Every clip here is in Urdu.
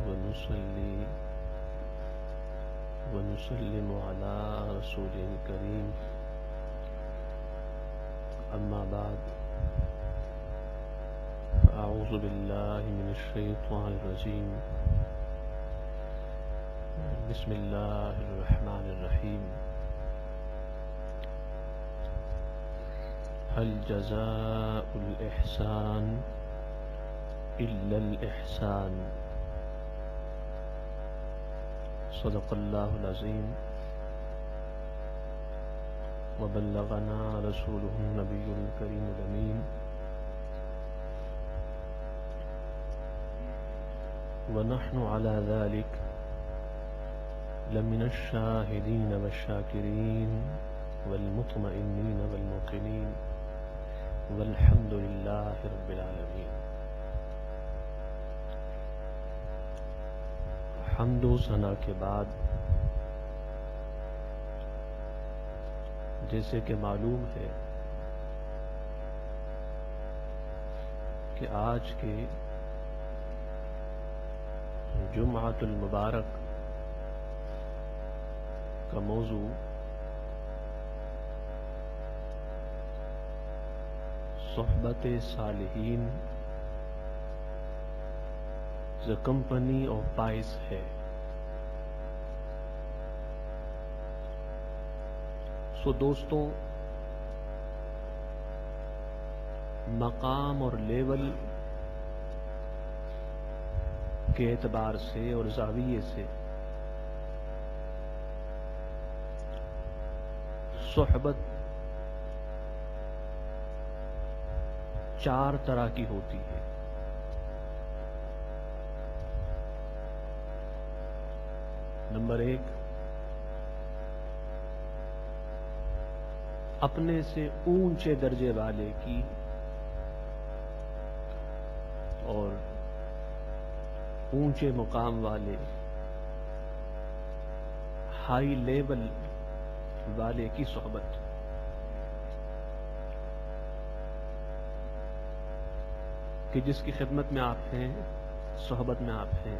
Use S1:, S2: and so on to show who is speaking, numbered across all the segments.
S1: ونصلي ونسلم على رسوله الكريم أما بعد فأعوذ بالله من الشيطان الرجيم بسم الله الرحمن الرحيم هل جزاء الإحسان إلا الإحسان صدق الله العظيم وبلغنا رسوله النبي الكريم الأمين ونحن على ذلك لمن الشاهدين والشاكرين والمطمئنين والموقنين والحمد لله رب العالمين. حمد و ثنا کے بعد جیسے کہ معلوم ہے کہ آج کے جمعۃ المبارک کا موضوع صحبت صالحین The company of pious ہے. سو دوستوں، مقام اور لیول کے اعتبار سے اور زاویے سے صحبت چار طرح کی ہوتی ہے. نمبر 1، اپنے سے اونچے درجے والے کی اور اونچے مقام والے ہائی لیول والے کی صحبت. کہ جس کی خدمت میں آپ ہیں، صحبت میں آپ ہیں،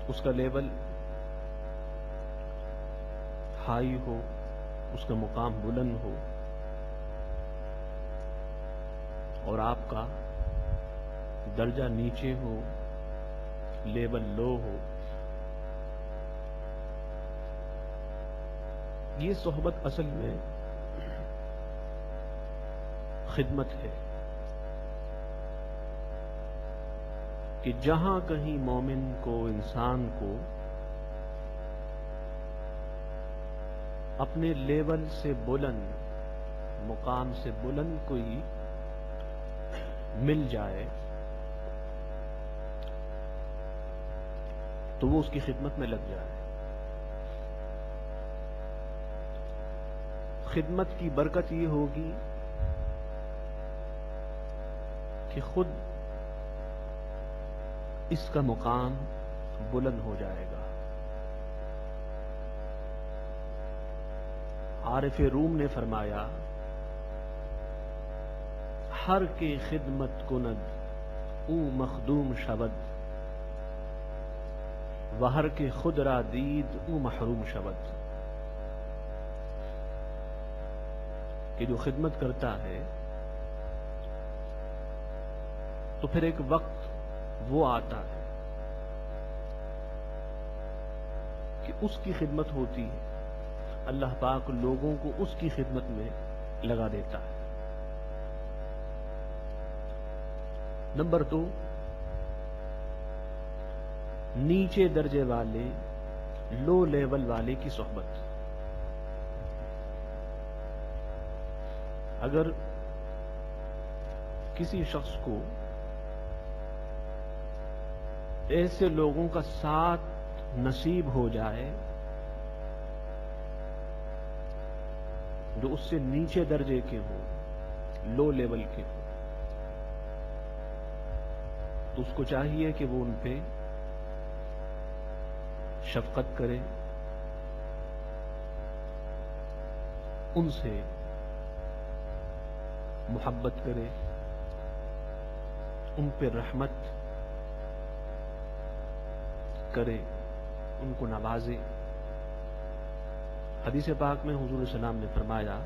S1: اس کا لیول ہائی ہو، اس کا مقام بلند ہو، اور آپ کا درجہ نیچے ہو، لیول لو ہو. یہ صحبت اصل میں خدمت ہے کہ جہاں کہیں مومن کو، انسان کو اپنے لیول سے بلند، مقام سے بلند کوئی مل جائے تو وہ اس کی خدمت میں لگ جائے. خدمت کی برکت یہ ہوگی کہ خود اس کا مقام بلند ہو جائے گا. عارف روم نے فرمایا، ہر کے خدمت کند او مخدوم شود، و ہر کے خود را دید او محروم شود. کہ جو خدمت کرتا ہے تو پھر ایک وقت وہ آتا ہے کہ اس کی خدمت ہوتی ہے، اللہ پاک لوگوں کو اس کی خدمت میں لگا دیتا ہے. نمبر 2، نیچے درجے والے، لو لیول والے کی صحبت. اگر کسی شخص کو ایسے لوگوں کا ساتھ نصیب ہو جائے جو اس سے نیچے درجے کے ہوں، لو لیول کے ہوں، تو اس کو چاہیے کہ وہ ان پہ شفقت کرے، ان سے محبت کرے، ان پہ رحمت کرے، ان کو نوازے۔ حدیث پاک میں حضور السلام نے فرمایا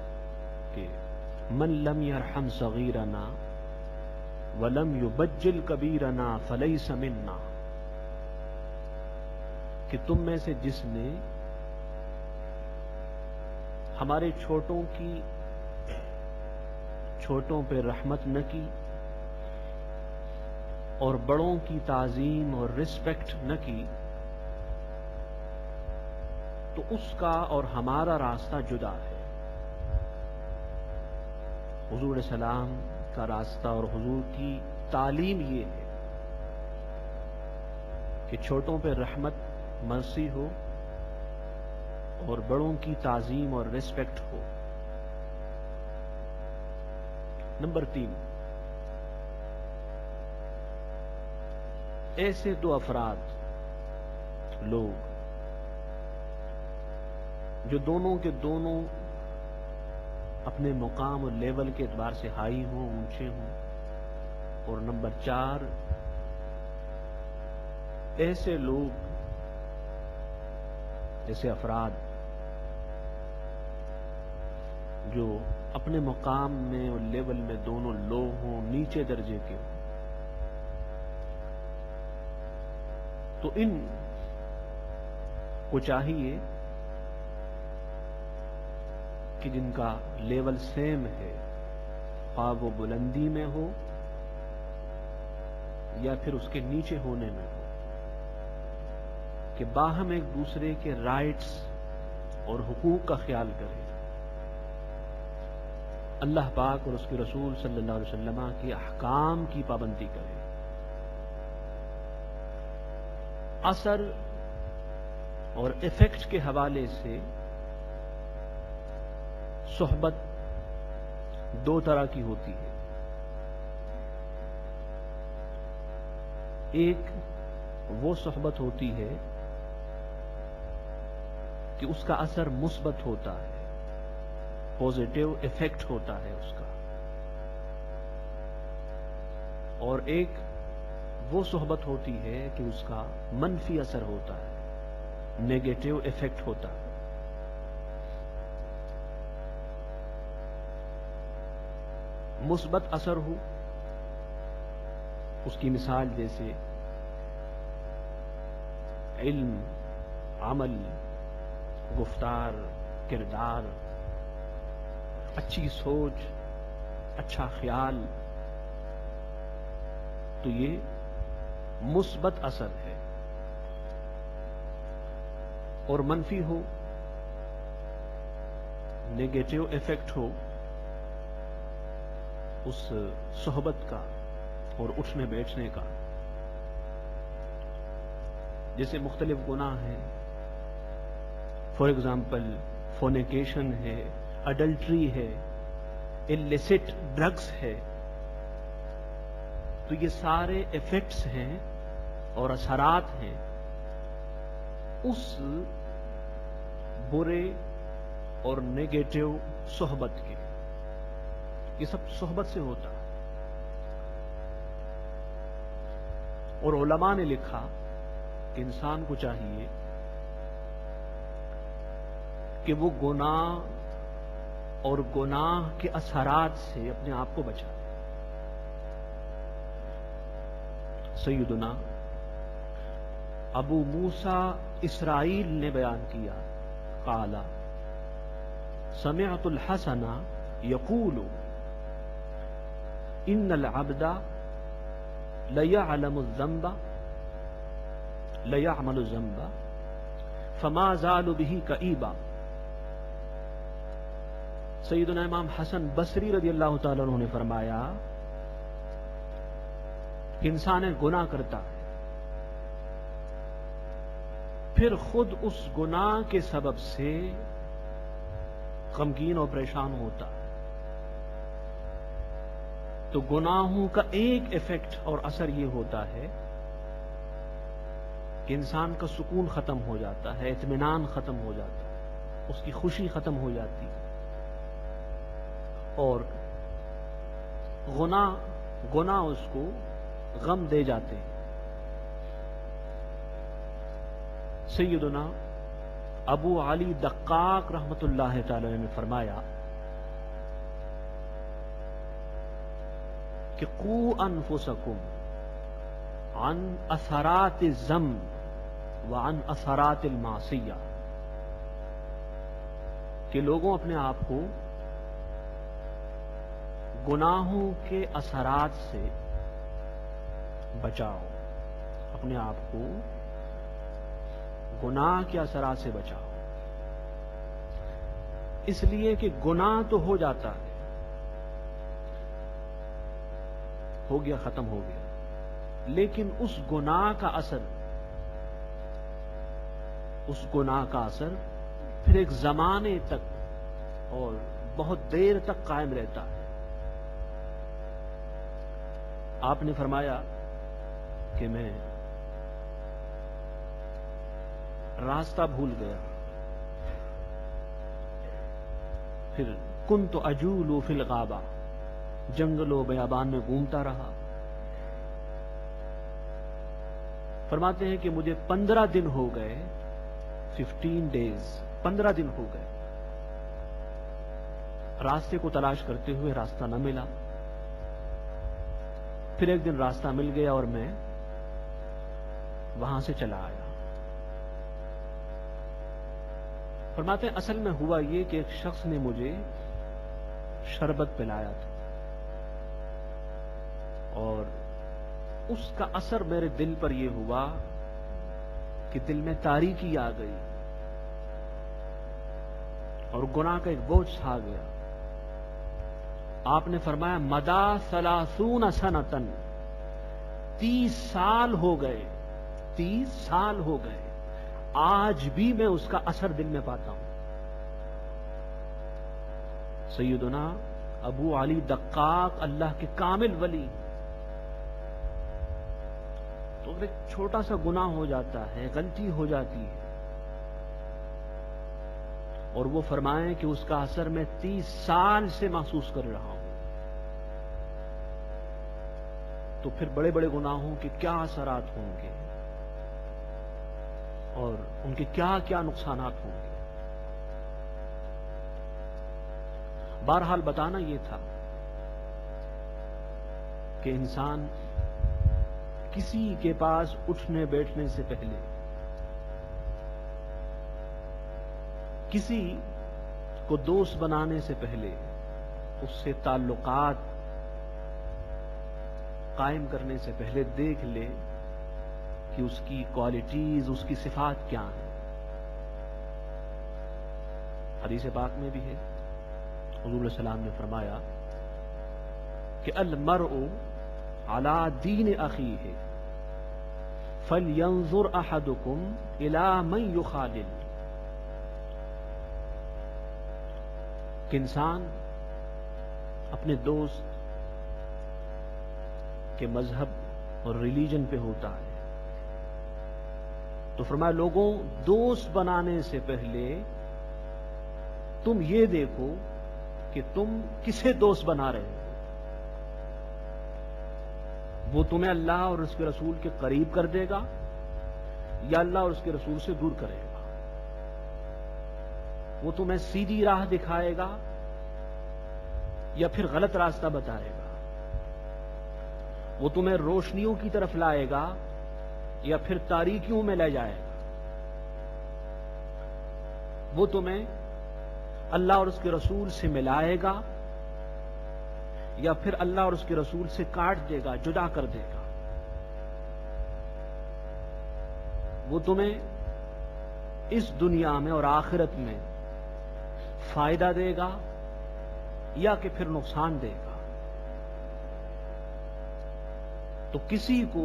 S1: کہ من لم یرحم صغیرنا ولم یبجل کبیرنا فلیس منا، کہ تم میں سے جس نے ہمارے چھوٹوں پہ رحمت نہ کی اور بڑوں کی تعظیم اور رسپیکٹ نہ کی، تو اس کا اور ہمارا راستہ جدا ہے۔ حضور علیہ السلام کا راستہ اور حضور کی تعلیم یہ ہے کہ چھوٹوں پہ رحمت مرسی ہو اور بڑوں کی تعظیم اور ریسپیکٹ ہو۔ نمبر 3، ایسے دو افراد، لوگ جو دونوں کے دونوں اپنے مقام اور لیول کے اعتبار سے ہائی ہوں، اونچے ہوں۔ اور نمبر 4، ایسے لوگ، ایسے افراد جو اپنے مقام میں اور لیول میں دونوں لو ہوں، نیچے درجے کے ہوں۔ تو ان کو چاہیے کہ جن کا لیول سیم ہے، خواہ وہ بلندی میں ہو یا پھر اس کے نیچے ہونے میں ہو، کہ باہم ایک دوسرے کے رائٹس اور حقوق کا خیال کریں، اللہ پاک اور اس کے رسول صلی اللہ علیہ وسلم کے احکام کی پابندی کریں۔ اثر اور ایفیکٹ کے حوالے سے صحبت دو طرح کی ہوتی ہے۔ ایک وہ صحبت ہوتی ہے کہ اس کا اثر مثبت ہوتا ہے، پازیٹیو ایفیکٹ ہوتا ہے اس کا، اور ایک وہ صحبت ہوتی ہے کہ اس کا منفی اثر ہوتا ہے، نیگیٹو ایفیکٹ ہوتا ہے۔ مثبت اثر ہو، اس کی مثال جیسے علم، عمل، گفتار، کردار، اچھی سوچ، اچھا خیال، تو یہ مثبت اثر ہے۔ اور منفی ہو، نیگیٹو ایفیکٹ ہو اس صحبت کا اور اٹھنے بیٹھنے کا، جیسے مختلف گناہ ہیں، فار ایگزامپل فورنیکیشن ہے، اڈلٹری ہے، اللیسٹ ڈرگس ہے، تو یہ سارے ایفیکٹس ہیں اور اثرات ہیں اس برے اور نیگیٹو صحبت کے۔ یہ سب صحبت سے ہوتا ہے۔ اور علماء نے لکھا کہ انسان کو چاہیے کہ وہ گناہ اور گناہ کے اثرات سے اپنے آپ کو بچائے۔ سیدنا ابو موسیٰ اسرائیل نے بیان کیا، قال سمعت الحسن یقول ان العبد لیعلم الذنب لیعمل الذنب فما زال به کئیبا۔ سیدنا امام حسن بصری رضی اللہ تعالیٰ عنہ نے فرمایا کہ انسان گناہ کرتا ہے، پھر خود اس گناہ کے سبب سے غمگین اور پریشان ہوتا ہے، تو گناہوں کا ایک ایفیکٹ اور اثر یہ ہوتا ہے کہ انسان کا سکون ختم ہو جاتا ہے، اطمینان ختم ہو جاتا ہے، اس کی خوشی ختم ہو جاتی ہے، اور گناہ اس کو غم دے جاتے ہیں۔ سیدنا ابو علی دقاق رحمت اللہ تعالی نے فرمایا کہ قو انفسکم عن اثرات الذنب وعن اثرات المعصیہ، کہ لوگوں اپنے آپ کو گناہوں کے اثرات سے بچاؤ، اپنے آپ کو گناہ کے اثرات سے بچاؤ، اس لیے کہ گناہ تو ہو جاتا ہے، ہو گیا ختم ہو گیا، لیکن اس گناہ کا اثر پھر ایک زمانے تک اور بہت دیر تک قائم رہتا ہے۔ آپ نے فرمایا کہ میں راستہ بھول گیا، پھر کنت اجول فی الغابہ، جنگل و بیابان میں گھومتا رہا۔ فرماتے ہیں کہ مجھے 15 دن ہو گئے، 15 days، 15 دن ہو گئے، راستے کو تلاش کرتے ہوئے راستہ نہ ملا۔ پھر ایک دن راستہ مل گیا اور میں وہاں سے چلا آیا۔ فرماتے ہیں اصل میں ہوا یہ کہ ایک شخص نے مجھے شربت پلایا تھا، اور اس کا اثر میرے دل پر یہ ہوا کہ دل میں تاریکی آ گئی اور گناہ کا ایک بوجھ چھا گیا۔ آپ نے فرمایا مدا 30 سنتن، 30 سال ہو گئے، 30 سال ہو گئے، آج بھی میں اس کا اثر دل میں پاتا ہوں۔ سیدنا ابو علی دقاق اللہ کے کامل ولی، تو ایک چھوٹا سا گناہ ہو جاتا ہے، غلطی ہو جاتی ہے، اور وہ فرمائیں کہ اس کا اثر میں 30 سال سے محسوس کر رہا ہوں، تو پھر بڑے بڑے گناہوں کے کیا اثرات ہوں گے اور ان کے کیا کیا نقصانات ہوں گے۔ بہرحال بتانا یہ تھا کہ انسان کسی کے پاس اٹھنے بیٹھنے سے پہلے، کسی کو دوست بنانے سے پہلے، اس سے تعلقات قائم کرنے سے پہلے دیکھ لے کہ اس کی کوالٹیز، اس کی صفات کیا ہیں۔ حدیث پاک میں بھی ہے، حضور علیہ السلام نے فرمایا کہ المرء علی دین اخیہ فلینظر احدکم الی من یخالل، کہ انسان اپنے دوست کے مذہب اور ریلیجن پہ ہوتا ہے، تو فرمایا لوگوں دوست بنانے سے پہلے تم یہ دیکھو کہ تم کسے دوست بنا رہے ہو، وہ تمہیں اللہ اور اس کے رسول کے قریب کر دے گا یا اللہ اور اس کے رسول سے دور کرے گا، وہ تمہیں سیدھی راہ دکھائے گا یا پھر غلط راستہ بتائے گا، وہ تمہیں روشنیوں کی طرف لائے گا یا پھر تاریکیوں میں لے جائے گا، وہ تمہیں اللہ اور اس کے رسول سے ملائے گا یا پھر اللہ اور اس کے رسول سے کاٹ دے گا، جدا کر دے گا، وہ تمہیں اس دنیا میں اور آخرت میں فائدہ دے گا یا کہ پھر نقصان دے گا۔ تو کسی کو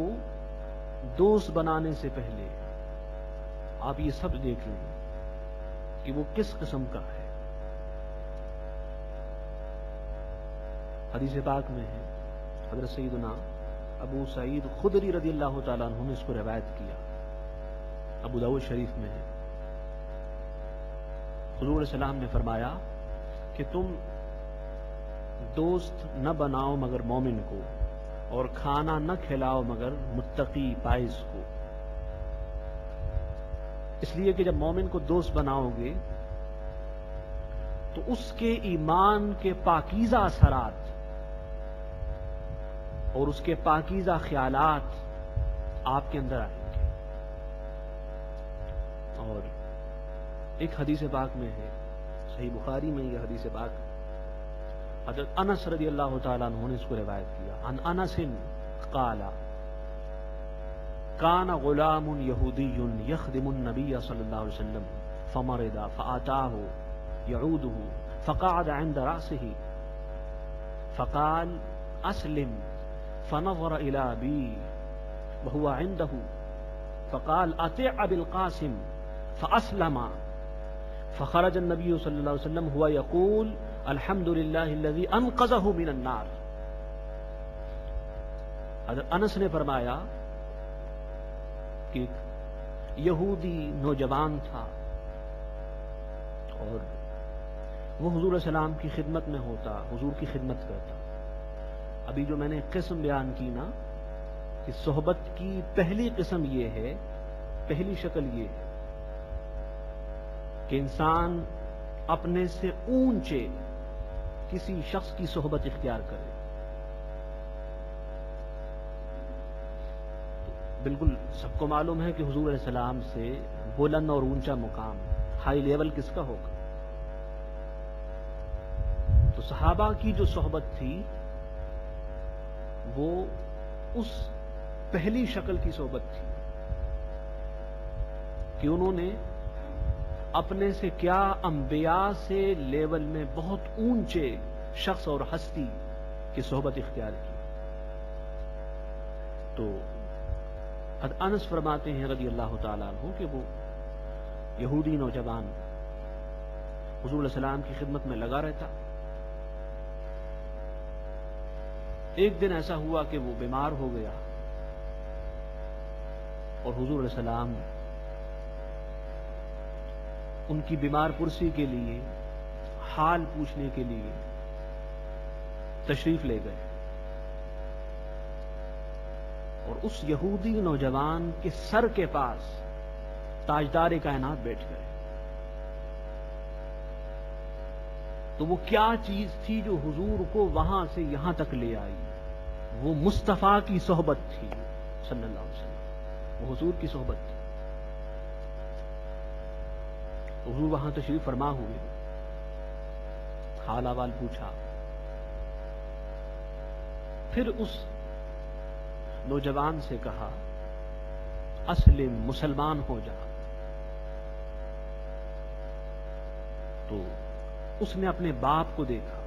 S1: دوست بنانے سے پہلے آپ یہ سب دیکھ لیں کہ وہ کس قسم کا ہے۔ حدیث پاک میں ہے، حضرت سیدنا ابو سعید خدری رضی اللہ تعالیٰ عنہ نے اس کو روایت کیا، ابو داؤد شریف میں ہے، حضور علیہ السلام نے فرمایا کہ تم دوست نہ بناؤ مگر مومن کو، اور کھانا نہ کھلاؤ مگر متقی پائز کو۔ اس لیے کہ جب مومن کو دوست بناؤ گے تو اس کے ایمان کے پاکیزہ اثرات اور اس کے پاکیزہ خیالات آپ کے اندر آئیں گے. اور ایک حدیث پاک میں ہے، صحیح بخاری میں یہ حدیث پاک، حضرت انس رضی اللہ تعالیٰ عنہ نے اس کو روایت کیا. عن انس قال كان غلام يهودي يخدم النبي صلى الله عليه وسلم فمرض فآتاه يعوده فقعد عند رأسه فقال أسلم فنظر إلى أبي وهو عنده فقال أطع أبي القاسم فأسلم فخرج النبي صلى الله عليه وسلم هو يقول الحمد لله الذي أنقذه من النار. حضرت انس نے فرمایا کہ یہودی نوجوان تھا اور وہ حضور علیہ السلام کی خدمت میں ہوتا، حضور کی خدمت کرتا. ابھی جو میں نے قسم بیان کی نا کہ صحبت کی پہلی قسم یہ ہے، پہلی شکل یہ ہے کہ انسان اپنے سے اونچے کسی شخص کی صحبت اختیار کرے. بالکل سب کو معلوم ہے کہ حضور علیہ السلام سے بلند اور اونچا مقام، ہائی لیول کس کا ہوگا؟ تو صحابہ کی جو صحبت تھی وہ اس پہلی شکل کی صحبت تھی کہ انہوں نے اپنے سے کیا انبیاء سے لیول میں بہت اونچے شخص اور ہستی کی صحبت اختیار کی. تو حضرت انس فرماتے ہیں رضی اللہ تعالیٰ عنہ کہ وہ یہودی نوجوان حضور علیہ السلام کی خدمت میں لگا رہتا. ایک دن ایسا ہوا کہ وہ بیمار ہو گیا اور حضور علیہ السلام ان کی بیمار پرسی کے لیے، حال پوچھنے کے لیے تشریف لے گئے اور اس یہودی نوجوان کے سر کے پاس تاجدار کائنات بیٹھ گئے. تو وہ کیا چیز تھی جو حضور کو وہاں سے یہاں تک لے آئی؟ وہ مصطفیٰ کی صحبت تھی صلی اللہ علیہ وسلم، وہ حضور کی صحبت تھی. حضور وہاں تشریف فرما ہوئے، حال احوال پوچھا، پھر اس نوجوان سے کہا اسلم، مسلمان ہو جا. تو اس نے اپنے باپ کو دیکھا،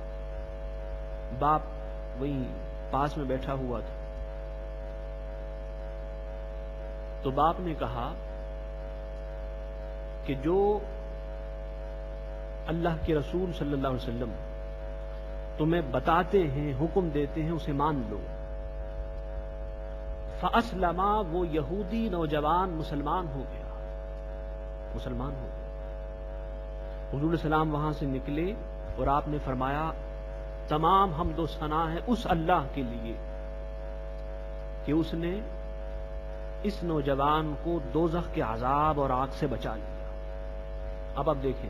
S1: باپ وہیں پاس میں بیٹھا ہوا تھا. تو باپ نے کہا کہ جو اللہ کے رسول صلی اللہ علیہ وسلم تمہیں بتاتے ہیں، حکم دیتے ہیں، اسے مان لو. فَأَسْلَمَ، وہ یہودی نوجوان مسلمان ہو گیا، مسلمان ہو گیا. حضور علیہ السلام وہاں سے نکلے اور آپ نے فرمایا تمام حمد و ثنا ہے اس اللہ کے لیے کہ اس نے اس نوجوان کو دوزخ کے عذاب اور آگ سے بچا لیا. اب آپ دیکھیں،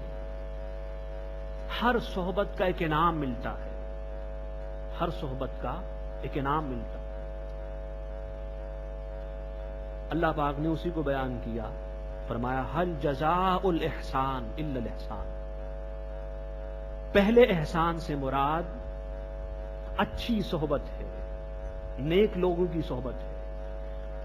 S1: ہر صحبت کا ایک انعام ملتا ہے، ہر صحبت کا ایک انعام ملتا ہے. اللہ پاک نے اسی کو بیان کیا، فرمایا حل جزاء الاحسان الا الاحسان. پہلے احسان سے مراد اچھی صحبت ہے، نیک لوگوں کی صحبت ہے،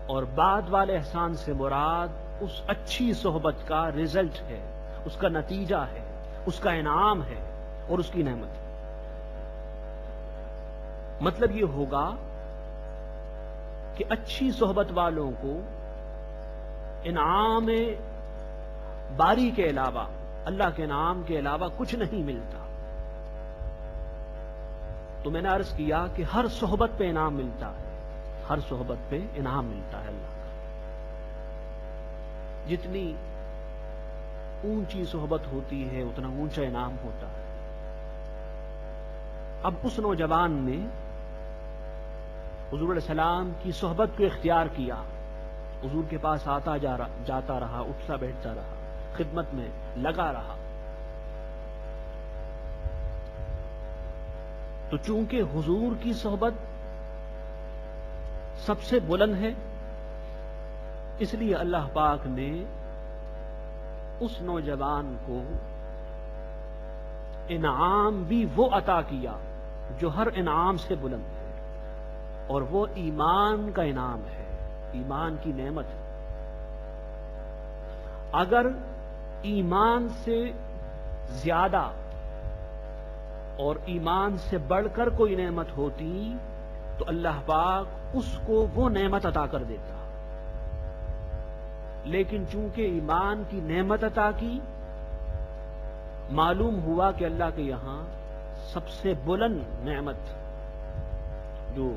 S1: اور بعد والے احسان سے مراد اس اچھی صحبت کا رزلٹ ہے، اس کا نتیجہ ہے، اس کا انعام ہے اور اس کی نعمت ہے. مطلب یہ ہوگا کہ اچھی صحبت والوں کو انعام باری کے علاوہ، اللہ کے انعام کے علاوہ کچھ نہیں ملتا. تو میں نے عرض کیا کہ ہر صحبت پہ انعام ملتا ہے، ہر صحبت پہ انعام ملتا ہے اللہ کا. جتنی اونچی صحبت ہوتی ہے اتنا اونچا انعام ہوتا ہے. اب اس نوجوان نے حضور علیہ السلام کی صحبت کو اختیار کیا حضور کے پاس آتا جاتا رہا، اٹھتا بیٹھتا رہا، خدمت میں لگا رہا. تو چونکہ حضور کی صحبت سب سے بلند ہے، اس لیے اللہ پاک نے اس نوجوان کو انعام بھی وہ عطا کیا جو ہر انعام سے بلند ہے، اور وہ ایمان کا انعام ہے، ایمان کی نعمت ہے. اگر ایمان سے زیادہ اور ایمان سے بڑھ کر کوئی نعمت ہوتی تو اللہ پاک اس کو وہ نعمت عطا کر دیتا، لیکن چونکہ ایمان کی نعمت عطا کی، معلوم ہوا کہ اللہ کے یہاں سب سے بلند نعمت جو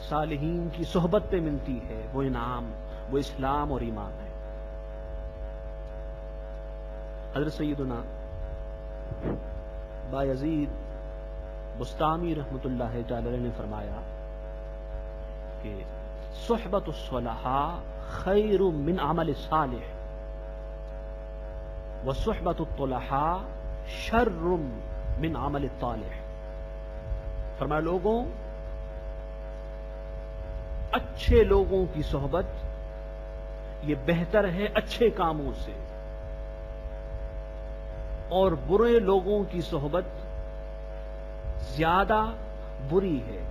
S1: صالحین کی صحبت پہ ملتی ہے وہ انعام، وہ اسلام اور ایمان ہے. حضرت سیدنا بایزید بستامی رحمت اللہ تعالی علیہ نے فرمایا کہ صحبت الصلحاء خیر من عمل صالح وصحبت الطلحاء شر من عمل الطالح. فرمایا لوگوں، اچھے لوگوں کی صحبت یہ بہتر ہے اچھے کاموں سے، اور برے لوگوں کی صحبت زیادہ بری ہے،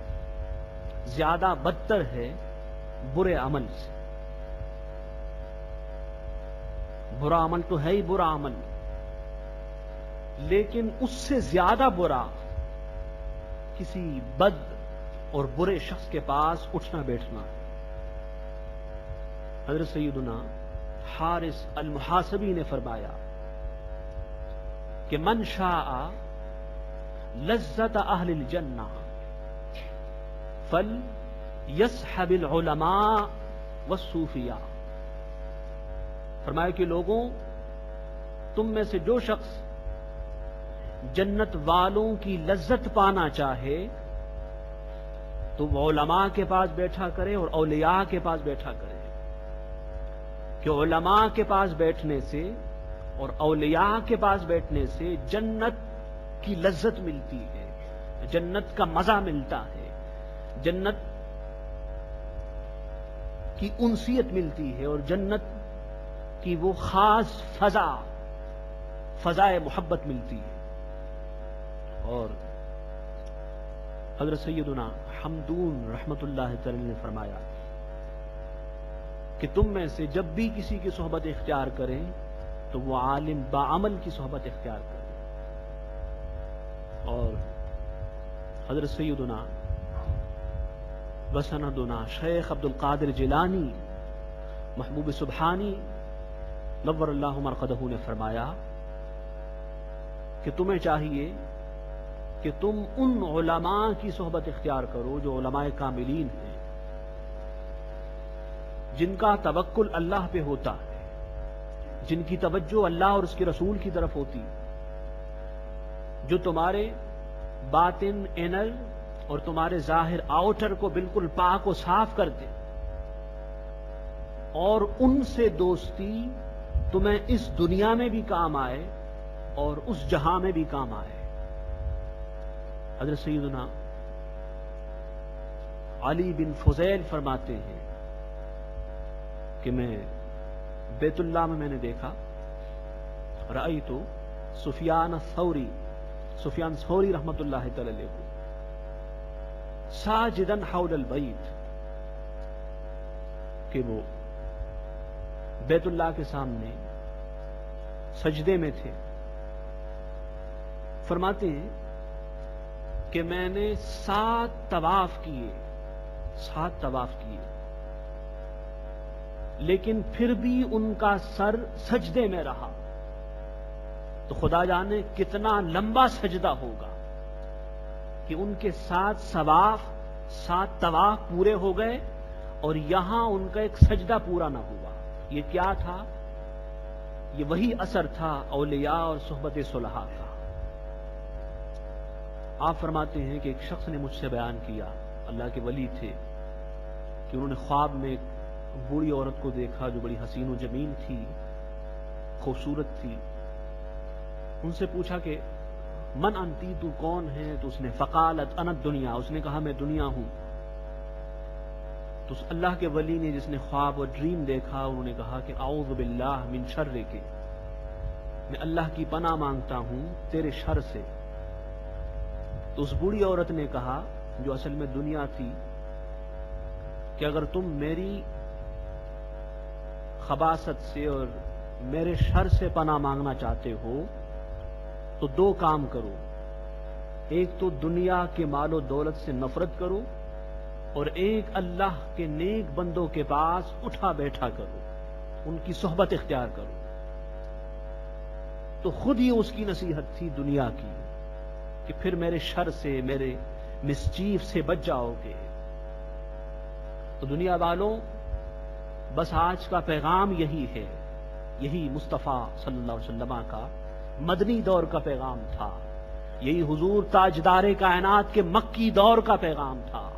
S1: زیادہ بدتر ہے برے عمل سے. برا عمل تو ہے ہی برا عمل، لیکن اس سے زیادہ برا کسی بد اور برے شخص کے پاس اٹھنا بیٹھنا. حضرت سیدنا حارث المحاسبی نے فرمایا کہ من شاء لذت اہل الجنہ فلیصحب العلماء والصوفیاء. فرمایا کہ لوگوں، تم میں سے جو شخص جنت والوں کی لذت پانا چاہے تو وہ علماء کے پاس بیٹھا کرے اور اولیاء کے پاس بیٹھا کرے، کہ علماء کے پاس بیٹھنے سے اور اولیاء کے پاس بیٹھنے سے جنت کی لذت ملتی ہے، جنت کا مزہ ملتا ہے، جنت کی انسیت ملتی ہے، اور جنت کی وہ خاص فضائے محبت ملتی ہے. اور حضرت سیدنا حمدون رحمت اللہ تعالی نے فرمایا کہ تم میں سے جب بھی کسی کی صحبت اختیار کریں تو وہ عالم باعمل کی صحبت اختیار کریں. اور حضرت سیدنا وسندنا شیخ عبد القادر جیلانی محبوب سبحانی نور اللہ مرقدہ نے فرمایا کہ تمہیں چاہیے کہ تم ان علماء کی صحبت اختیار کرو جو علماء کاملین ہیں، جن کا توکل اللہ پہ ہوتا ہے، جن کی توجہ اللہ اور اس کے رسول کی طرف ہوتی، جو تمہارے باطن انر اور تمہارے ظاہر آؤٹر کو بالکل پاک و صاف کرتے، اور ان سے دوستی تمہیں اس دنیا میں بھی کام آئے اور اس جہاں میں بھی کام آئے. حضرت سیدنا علی بن فضیل فرماتے ہیں کہ میں بیت اللہ میں نے دیکھا، رأیت سفیان ثوری رحمت اللہ تعالی علیہ کو ساجدن حول البیت، کہ وہ بیت اللہ کے سامنے سجدے میں تھے. فرماتے ہیں کہ میں نے 7 طواف کیے، لیکن پھر بھی ان کا سر سجدے میں رہا. تو خدا جانے کتنا لمبا سجدہ ہوگا کہ ان کے 7 طواف پورے ہو گئے اور یہاں ان کا ایک سجدہ پورا نہ ہوا. یہ کیا تھا؟ یہ وہی اثر تھا اولیاء اور صحبت صلحاء کا. آپ فرماتے ہیں کہ ایک شخص نے مجھ سے بیان کیا، اللہ کے ولی تھے، کہ انہوں نے خواب میں بوڑھی عورت کو دیکھا جو بڑی حسین و جمیل تھی، خوبصورت تھی. ان سے پوچھا کہ من انتی، تو کون ہے؟ تو اس نے فقالت انا الدنیا، اس نے کہا میں دنیا ہوں. تو اس اللہ کے ولی نے جس نے خواب اور ڈریم دیکھا، انہوں نے کہا کہ اعوذ باللہ من شرک، میں اللہ کی پناہ مانگتا ہوں تیرے شر سے. تو اس بوڑھی عورت نے کہا جو اصل میں دنیا تھی کہ اگر تم میری خباثت سے اور میرے شر سے پناہ مانگنا چاہتے ہو تو دو کام کرو. ایک تو دنیا کے مال و دولت سے نفرت کرو، اور ایک اللہ کے نیک بندوں کے پاس اٹھا بیٹھا کرو، ان کی صحبت اختیار کرو. تو خود ہی اس کی نصیحت تھی دنیا کی کہ پھر میرے شر سے، میرے مسچیف سے بچ جاؤ گے. تو دنیا والوں، بس آج کا پیغام یہی ہے، یہی مصطفیٰ صلی اللہ علیہ وسلم کا مدنی دور کا پیغام تھا، یہی حضور تاجدار کائنات کے مکی دور کا پیغام تھا،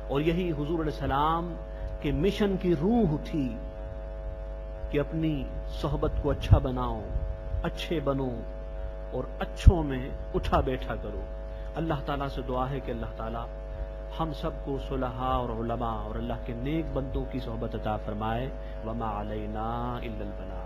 S1: اور یہی حضور علیہ السلام کے مشن کی روح تھی کہ اپنی صحبت کو اچھا بناؤ، اچھے بنو اور اچھوں میں اٹھا بیٹھا کرو. اللہ تعالیٰ سے دعا ہے کہ اللہ تعالیٰ ہم سب کو صلحاء اور علماء اور اللہ کے نیک بندوں کی صحبت عطا فرمائے. وما علینا الا البلاغ.